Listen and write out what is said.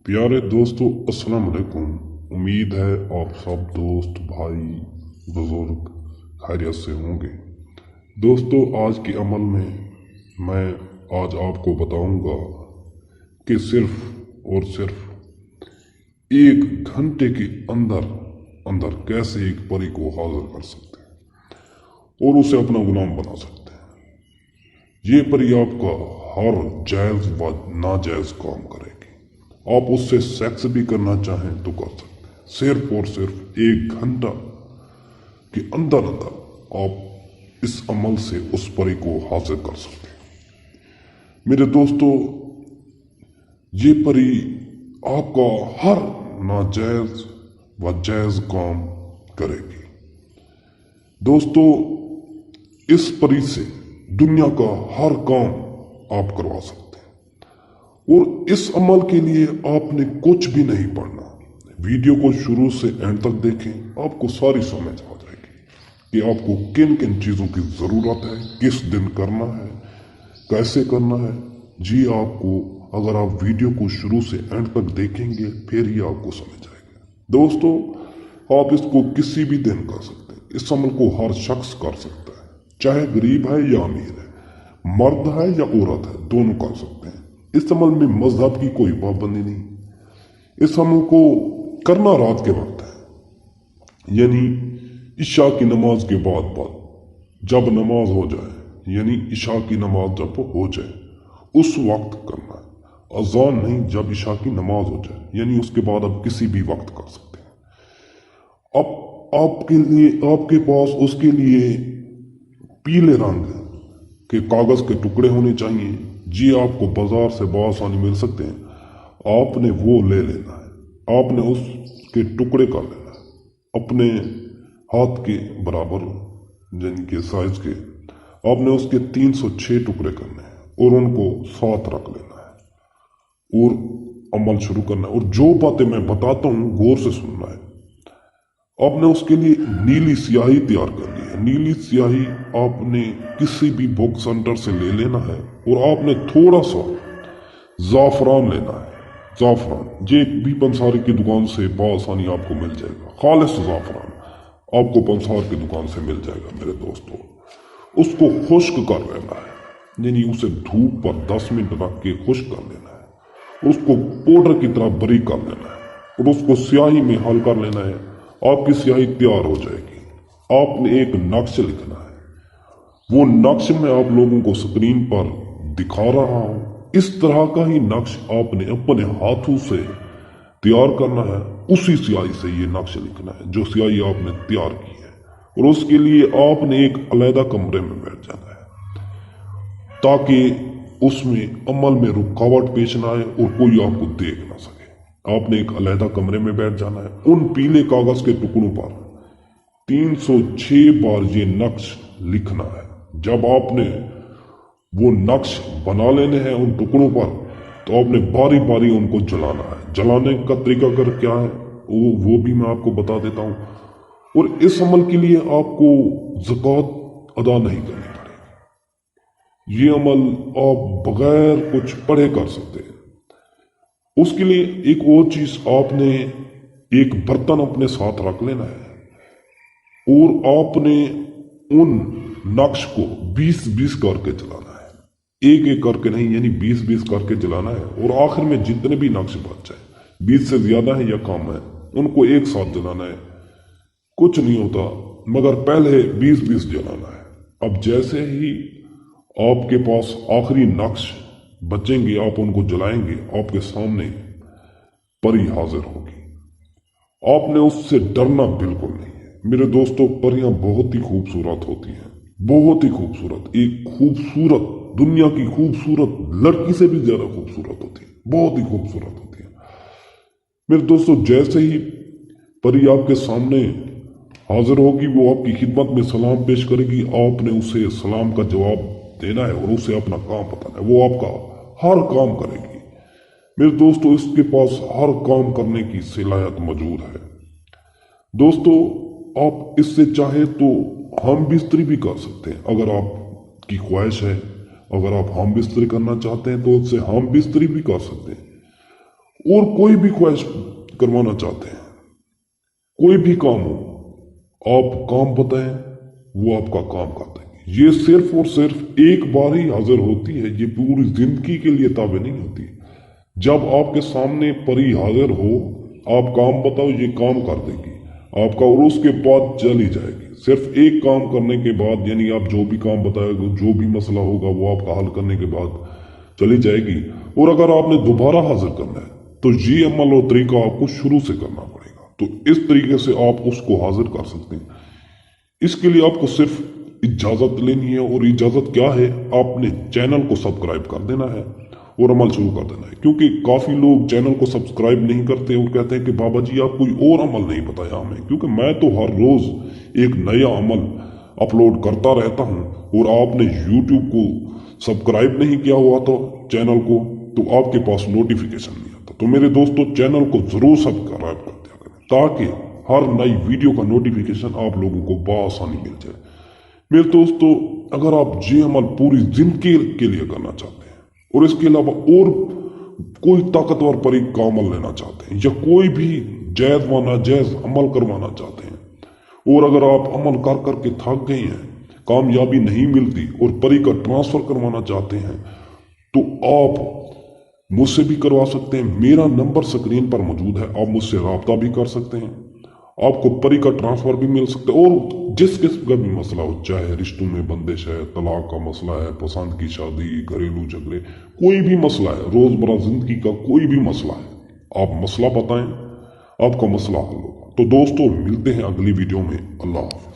प्यारे दोस्तों, अस्सलाम वालेकुम। उम्मीद है आप सब दोस्त भाई बुजुर्ग खैरियत से होंगे। दोस्तों, आज के अमल में मैं आज आपको बताऊंगा कि सिर्फ और सिर्फ 1 घंटे के अंदर अंदर कैसे एक परी को हाजिर कर सकते हैं और उसे अपना गुलाम बना सकते हैं। ये परी आपका हर जायज व नाजायज काम करेगी। आप उससे सेक्स भी करना चाहें तो कर सकते हैं। सिर्फ और सिर्फ 1 घंटा के अंदर अंदर आप इस अमल से उस परी को हासिल कर सकते हैं। मेरे दोस्तों, ये परी आपका हर नाजायज व जायज काम करेगी। दोस्तों, इस परी से दुनिया का हर काम आप करवा सकते हैं और इस अमल के लिए आपने कुछ भी नहीं पढ़ना। वीडियो को शुरू से एंड तक देखें, आपको सारी समझ आ जाएगी कि आपको किन किन चीज़ों की ज़रूरत है, किस दिन करना है, कैसे करना है। जी, आपको अगर आप वीडियो को शुरू से एंड तक देखेंगे फिर ही आपको समझ आएगा। दोस्तों, आप इसको किसी भी दिन कर सकते हैं। इस अमल को हर शख्स कर सकता है, चाहे गरीब है या अमीर है, मर्द है या औरत है, दोनों कर सकते हैं। इस अमल में मजहब की कोई पाबंदी नहीं। इस अमल को करना रात के वक्त है, यानी इशा की नमाज के बाद जब नमाज हो जाए, यानी इशा की नमाज जब हो जाए उस वक्त करना है। अजान नहीं, जब इशा की नमाज हो जाए, यानी उसके बाद आप किसी भी वक्त कर सकते हैं। अब आपके पास उसके लिए पीले रंग के कागज के टुकड़े होने चाहिए। जी, आपको बाजार से बआसानी मिल सकते हैं। आपने वो ले लेना है। आपने उसके टुकड़े कर लेना है अपने हाथ के बराबर, यानी के साइज के। आपने उसके 306 टुकड़े करने हैं और उनको साथ रख लेना है और अमल शुरू करना है। और जो बातें मैं बताता हूँ गौर से सुनना है। आपने उसके लिए नीली स्याही तैयार करनी है। नीली स्याही आपने किसी भी बुक सेंटर से ले लेना है और आपने थोड़ा सा जाफरान लेना है। जाफरान ये भी पंसारी की दुकान से बआसानी आपको मिल जाएगा। खालिस जाफरान आपको पंसार की दुकान से मिल जाएगा। मेरे दोस्तों, उसको खुश्क कर लेना है, यानी उसे धूप पर 10 मिनट रख के खुश्क कर लेना है। उसको पाउडर की तरह बारीक कर लेना है और उसको स्याही में हल कर लेना है। आपकी स्याही तैयार हो जाएगी। आपने एक नक्श लिखना है। वो नक्श मैं आप लोगों को स्क्रीन पर दिखा रहा हूं। इस तरह का ही नक्श आपने अपने हाथों से तैयार करना है। उसी स्याही से ये नक्श लिखना है जो स्याही आपने तैयार की है। और उसके लिए आपने एक अलहदा कमरे में बैठ जाना है ताकि उसमें अमल में रुकावट पेश ना आए और कोई आपको देख ना सके। आपने एक अलहदा कमरे में बैठ जाना है। उन पीले कागज के टुकड़ों पर 306 बार ये नक्श लिखना है। जब आपने वो नक्श बना लेने हैं उन टुकड़ों पर, तो आपने बारी बारी उनको जलाना है। जलाने का तरीका कर क्या है वो भी मैं आपको बता देता हूं। और इस अमल के लिए आपको ज़कात अदा नहीं करनी पड़ेगी। ये अमल आप बगैर कुछ पढ़े कर सकते हैं। उसके लिए एक और चीज, आपने एक बर्तन अपने साथ रख लेना है और आपने उन नक्श को 20-20 करके जलाना है। एक एक करके नहीं, यानी 20-20 करके जलाना है। और आखिर में जितने भी नक्श बच जाए, 20 से ज्यादा है या कम है, उनको एक साथ जलाना है। कुछ नहीं होता, मगर पहले 20-20 जलाना है। अब जैसे ही आपके पास आखिरी नक्श बचेंगे, आप उनको जलाएंगे, आपके सामने परी हाजिर होगी। आपने उससे डरना बिल्कुल नहीं है। मेरे दोस्तों, परियां बहुत ही खूबसूरत होती हैं, बहुत ही खूबसूरत। एक खूबसूरत, दुनिया की खूबसूरत लड़की से भी ज्यादा खूबसूरत होती है, बहुत ही खूबसूरत होती है। मेरे दोस्तों, जैसे ही परी आपके सामने हाजिर होगी, वो आपकी खिदमत में सलाम पेश करेगी। आपने उसे सलाम का जवाब देना है और उसे अपना काम बताना है। वो आपका हर काम करेगी। मेरे दोस्तों, इसके पास हर काम करने की सलाहियत मौजूद है। दोस्तों, आप इससे चाहे तो हम बिस्तरी भी कर सकते हैं। अगर आपकी ख्वाहिश है, अगर आप हम बिस्तरी करना चाहते हैं तो उससे हम बिस्तरी भी कर सकते हैं। और कोई भी ख्वाहिश करवाना चाहते हैं, कोई भी काम हो, आप काम बताएं, वो आपका काम कर देंगे। ये सिर्फ और सिर्फ एक बार ही हाजिर होती है, ये पूरी जिंदगी के लिए ताबे नहीं होती। जब आपके सामने परी हाजिर हो, आप काम बताओ, ये काम कर देगी आपका, और उसके बाद चली जाएगी। सिर्फ एक काम करने के बाद, यानी आप जो भी काम बताएगा, जो भी मसला होगा, वो आपका हल करने के बाद चली जाएगी। और अगर आपने दोबारा हाजिर करना है तो ये अमल और तरीका आपको शुरू से करना पड़ेगा। तो इस तरीके से आप उसको हाजिर कर सकते हैं। इसके लिए आपको सिर्फ इजाजत लेनी है, और इजाजत क्या है, आपने चैनल को सब्सक्राइब कर देना है और अमल शुरू कर देना है। क्योंकि काफी लोग चैनल को सब्सक्राइब नहीं करते और कहते हैं कि बाबा जी आप कोई और अमल नहीं बताया हमें, क्योंकि मैं तो हर रोज एक नया अमल अपलोड करता रहता हूं। और आपने यूट्यूब को सब्सक्राइब नहीं किया हुआ तो चैनल को, तो आपके पास नोटिफिकेशन नहीं आता। तो मेरे दोस्तों, चैनल को जरूर सब्सक्राइब कर दिया करें, ताकि हर नई वीडियो का नोटिफिकेशन आप लोगों को बआसानी मिल जाए। मेरे दोस्तों, अगर आप ये अमल पूरी जिंदगी के लिए करना चाहते हैं, और इसके अलावा और कोई ताकतवर परी का अमल लेना चाहते हैं, या कोई भी जायज व नाजायज अमल करवाना चाहते हैं, और अगर आप अमल कर करके थक गए हैं, कामयाबी नहीं मिलती, और परी का ट्रांसफर करवाना चाहते हैं, तो आप मुझसे भी करवा सकते हैं। मेरा नंबर स्क्रीन पर मौजूद है, आप मुझसे रब्ता भी कर सकते हैं। आपको परी का ट्रांसफर भी मिल सकता है। और जिस किस्म का भी मसला हो, चाहे रिश्तों में बंदिश है, तलाक का मसला है, पसंद की शादी, घरेलू झगड़े, कोई भी मसला है, रोजमर्रा जिंदगी का कोई भी मसला है, आप मसला बताएं, आपका मसला हल होगा। तो दोस्तों, मिलते हैं अगली वीडियो में। अल्लाह हाफ़िज़।